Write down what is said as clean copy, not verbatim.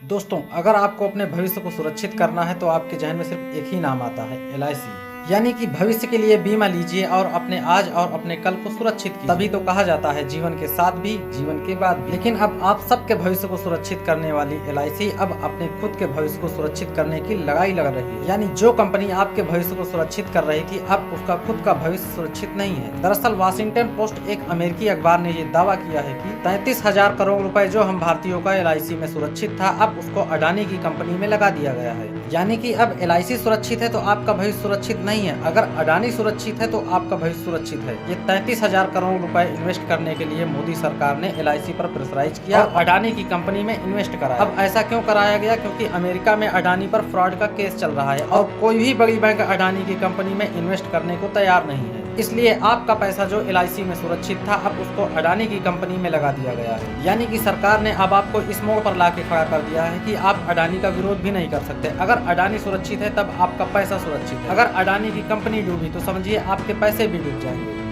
दोस्तों, अगर आपको अपने भविष्य को सुरक्षित करना है तो आपके जहन में सिर्फ एक ही नाम आता है, एलआईसी। यानी कि भविष्य के लिए बीमा लीजिए और अपने आज और अपने कल को सुरक्षित कीजिए। तभी तो कहा जाता है जीवन के साथ भी, जीवन के बाद भी। लेकिन अब आप सबके भविष्य को सुरक्षित करने वाली एलआईसी अब अपने खुद के भविष्य को सुरक्षित करने की लगाई लग रही है। यानी जो कंपनी आपके भविष्य को सुरक्षित कर रही थी, अब उसका खुद का भविष्य सुरक्षित नहीं है। दरअसल वाशिंगटन पोस्ट एक अमेरिकी अखबार ने ये दावा किया है कि 33,000 करोड़ रुपए जो हम भारतीयों का एलआईसी में सुरक्षित था, अब उसको अडानी की कंपनी में लगा दिया गया है। यानी कि अब एलआईसी सुरक्षित है तो आपका भविष्य सुरक्षित नहीं है। अगर अडानी सुरक्षित है तो आपका भविष्य सुरक्षित है। ये 33,000 करोड़ रुपए इन्वेस्ट करने के लिए मोदी सरकार ने एलआईसी पर प्रेशराइज किया और अडानी की कंपनी में इन्वेस्ट कराया। अब ऐसा क्यों कराया गया? क्योंकि अमेरिका में अडानी पर फ्रॉड का केस चल रहा है और कोई भी बड़ी बैंक अडानी की कंपनी में इन्वेस्ट करने को तैयार नहीं है। इसलिए आपका पैसा जो एलआईसी में सुरक्षित था, अब उसको अडानी की कंपनी में लगा दिया गया है। यानी कि सरकार ने अब आपको इस मोड़ पर लाके खड़ा कर दिया है कि आप अडानी का विरोध भी नहीं कर सकते। अगर अडानी सुरक्षित है तब आपका पैसा सुरक्षित है। अगर अडानी की कंपनी डूबी तो समझिए आपके पैसे भी डूब जाएंगे।